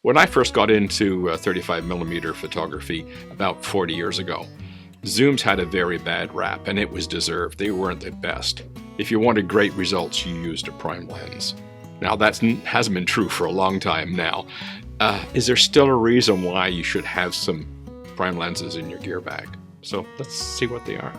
When I first got into 35 millimeter photography about 40 years ago, zooms had a very bad rap, and it was deserved. They weren't the best. If you wanted great results, you used a prime lens. Now that hasn't been true for a long time now. Is there still a reason why you should have some prime lenses in your gear bag? So let's see what they are.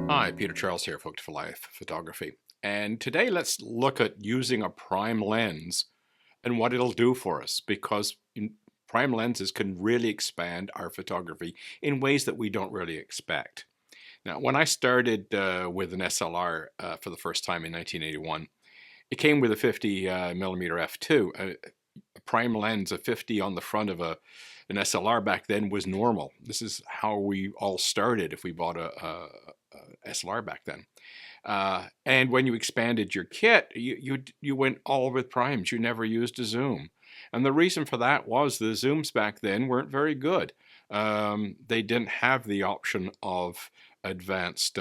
Hi, Peter Charles here, Hooked for Life Photography. And today let's look at using a prime lens and what it'll do for us, because prime lenses can really expand our photography in ways that we don't really expect. Now, when I started with an SLR for the first time in 1981, it came with a 50 millimeter f2. A prime lens, a 50 on the front of an SLR back then was normal. This is how we all started if we bought a SLR back then. And when you expanded your kit, you went all with primes. You never used a zoom. And the reason for that was the zooms back then weren't very good. They didn't have the option of advanced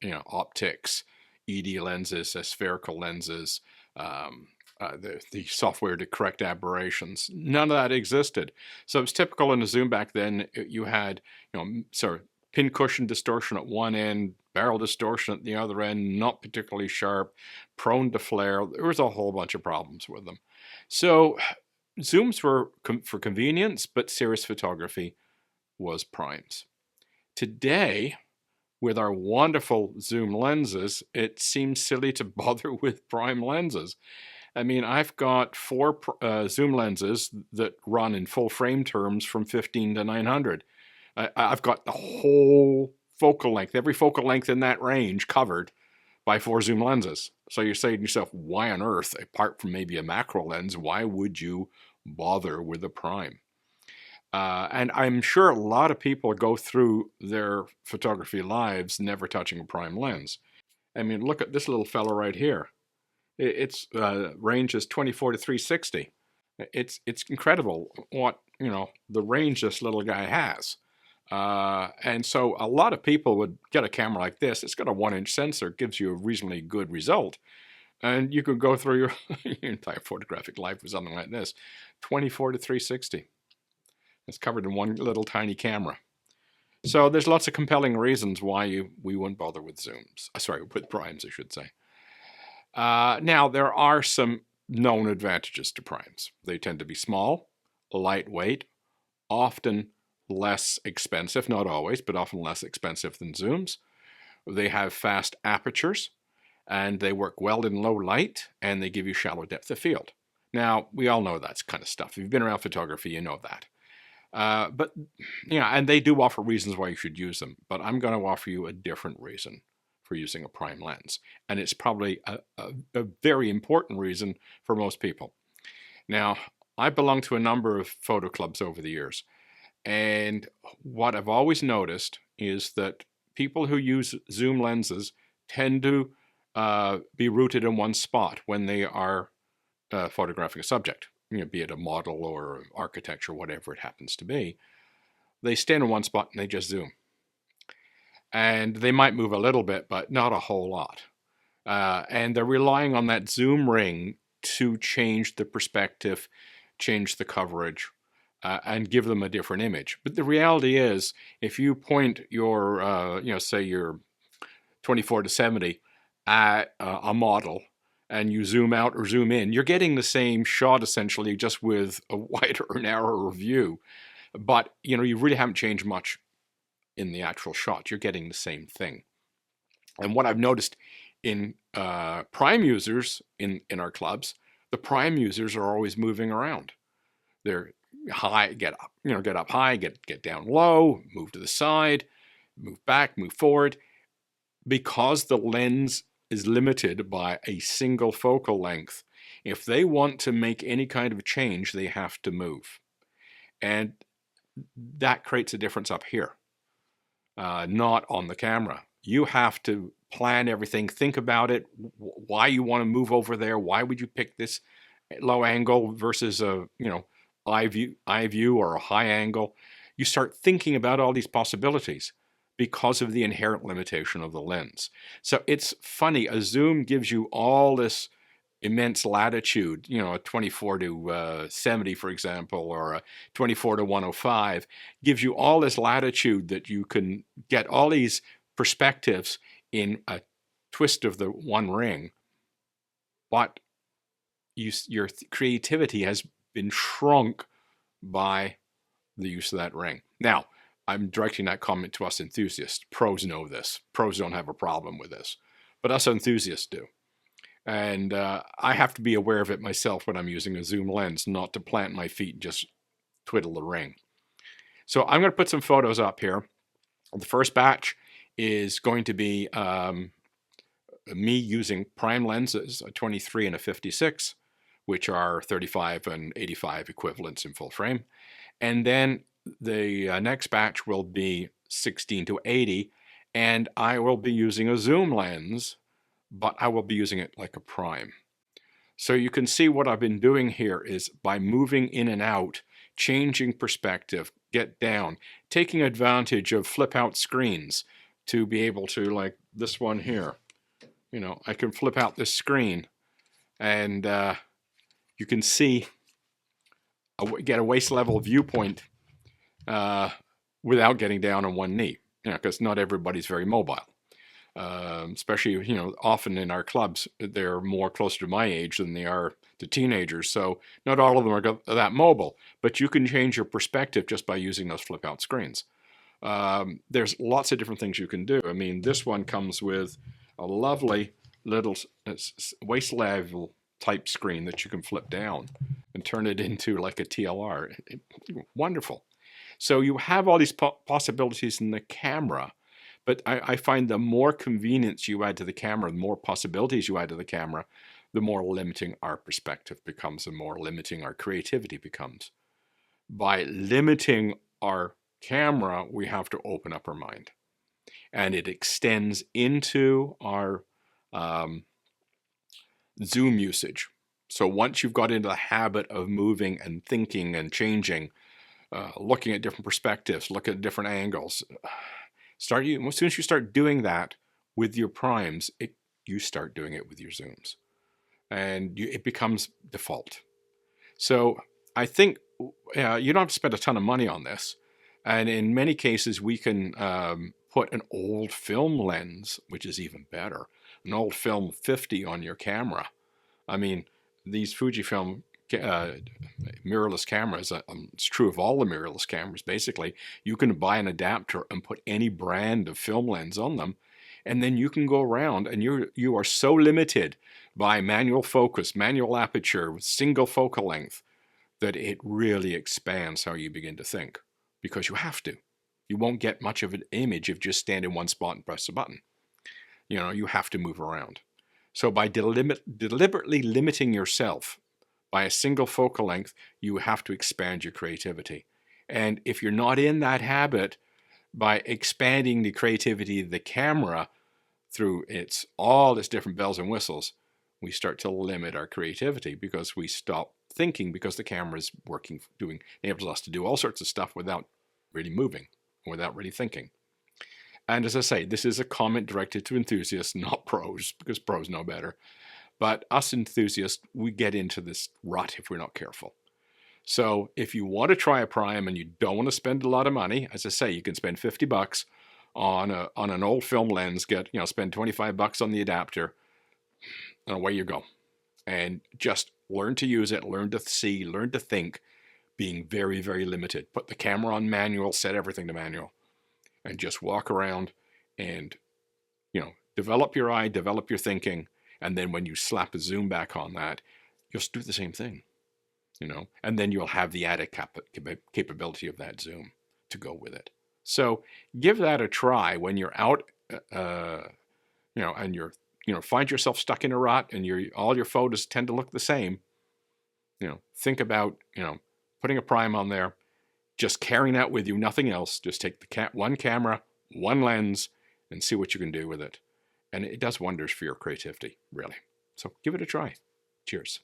optics, ED lenses, spherical lenses, the software to correct aberrations. None of that existed. So it's typical in a zoom back then. You had pin cushion distortion at one end, barrel distortion at the other end, not particularly sharp, prone to flare. There was a whole bunch of problems with them. So zooms were for convenience, but serious photography was primes. Today, with our wonderful zoom lenses, it seems silly to bother with prime lenses. I mean, I've got 4 zoom lenses that run in full frame terms from 15 to 900. I've got the whole focal length, every focal length in that range covered by 4 zoom lenses. So you're saying to yourself, why on earth, apart from maybe a macro lens, why would you bother with a prime? And I'm sure a lot of people go through their photography lives never touching a prime lens. I mean, look at this little fellow right here. Its range is 24 to 360. It's incredible what the range this little guy has. And so a lot of people would get a camera like this. It's got a 1-inch sensor, gives you a reasonably good result. And you could go through your entire photographic life with something like this, 24 to 360. It's covered in one little tiny camera. So there's lots of compelling reasons why we wouldn't bother with zooms. With primes, I should say. Now, there are some known advantages to primes. They tend to be small, lightweight, often less expensive, not always, but often less expensive than zooms. They have fast apertures, and they work well in low light, and they give you shallow depth of field. Now, we all know that kind of stuff. If you've been around photography, you know that. And they do offer reasons why you should use them, but I'm going to offer you a different reason for using a prime lens. And it's probably a very important reason for most people. Now, I belong to a number of photo clubs over the years. And what I've always noticed is that people who use zoom lenses tend to be rooted in one spot when they are photographing a subject, be it a model or architecture, whatever it happens to be. They stand in one spot and they just zoom. And they might move a little bit, but not a whole lot. And they're relying on that zoom ring to change the perspective, change the coverage, and give them a different image. But the reality is, if you point your, say your 24 to 70 at a model, and you zoom out or zoom in, you're getting the same shot essentially, just with a wider or narrower view. But you really haven't changed much in the actual shot. You're getting the same thing. And what I've noticed in prime users in our clubs, the prime users are always moving around. They're high, get up high, get down low, move to the side, move back, move forward, because the lens is limited by a single focal length. If they want to make any kind of change, they have to move. And that creates a difference up here, not on the camera. You have to plan everything, think about it, why you want to move over there, why would you pick this low angle versus a eye view or a high angle. You start thinking about all these possibilities, because of the inherent limitation of the lens. So it's funny, a zoom gives you all this immense latitude, you know, a 24 to 70, for example, or a 24 to 105, gives you all this latitude that you can get all these perspectives in a twist of the one ring. But your creativity has been shrunk by the use of that ring. Now, I'm directing that comment to us enthusiasts. Pros know this. Pros don't have a problem with this. But us enthusiasts do. And I have to be aware of it myself when I'm using a zoom lens, not to plant my feet and just twiddle the ring. So I'm going to put some photos up here. The first batch is going to be me using prime lenses, a 23 and a 56, which are 35 and 85 equivalents in full frame. And then the next batch will be 16 to 80, and I will be using a zoom lens, but I will be using it like a prime. So you can see what I've been doing here is by moving in and out, changing perspective, get down, taking advantage of flip out screens to be able to, like this one here, you know, I can flip out this screen and you can see, get a waist level viewpoint without getting down on one knee, you know, because not everybody's very mobile. Especially, you know, often in our clubs, they're more closer to my age than they are to teenagers. So not all of them are that mobile, but you can change your perspective just by using those flip out screens. There's lots of different things you can do. I mean, this one comes with a lovely little waist level type screen that you can flip down and turn it into like a TLR. Wonderful. So you have all these possibilities in the camera. But I find the more convenience you add to the camera, the more possibilities you add to the camera, the more limiting our perspective becomes, the more limiting our creativity becomes. By limiting our camera, we have to open up our mind. And it extends into our zoom usage. So once you've got into the habit of moving and thinking and changing, looking at different perspectives, looking at different angles, as soon as you start doing that with your primes, you start doing it with your zooms, and it becomes default. So I think you don't have to spend a ton of money on this, and in many cases we can put an old film lens, which is even better, an old film 50 on your camera. I mean, these Fujifilm mirrorless cameras, it's true of all the mirrorless cameras basically, you can buy an adapter and put any brand of film lens on them, and then you can go around and you are so limited by manual focus, manual aperture, single focal length, that it really expands how you begin to think, because you have to. You won't get much of an image if you just stand in one spot and press a button. You know, you have to move around. So by deliberately limiting yourself by a single focal length, you have to expand your creativity. And if you're not in that habit, by expanding the creativity of the camera through all its different bells and whistles, we start to limit our creativity because we stop thinking, because the camera is enables us to do all sorts of stuff without really moving, without really thinking. And as I say, this is a comment directed to enthusiasts, not pros, because pros know better. But us enthusiasts, we get into this rut if we're not careful. So if you want to try a prime and you don't want to spend a lot of money, as I say, you can spend $50 on an old film lens, spend $25 on the adapter, and away you go. And just learn to use it, learn to see, learn to think, being very, very limited. Put the camera on manual, set everything to manual, and just walk around and, develop your eye, develop your thinking. And then when you slap a zoom back on that, you'll do the same thing, and then you'll have the added capability of that zoom to go with it. So give that a try when you're out, and find yourself stuck in a rut and all your photos tend to look the same. Think about, putting a prime on there, just carrying that with you, nothing else. Just take one camera, one lens, and see what you can do with it. And it does wonders for your creativity, really. So give it a try. Cheers.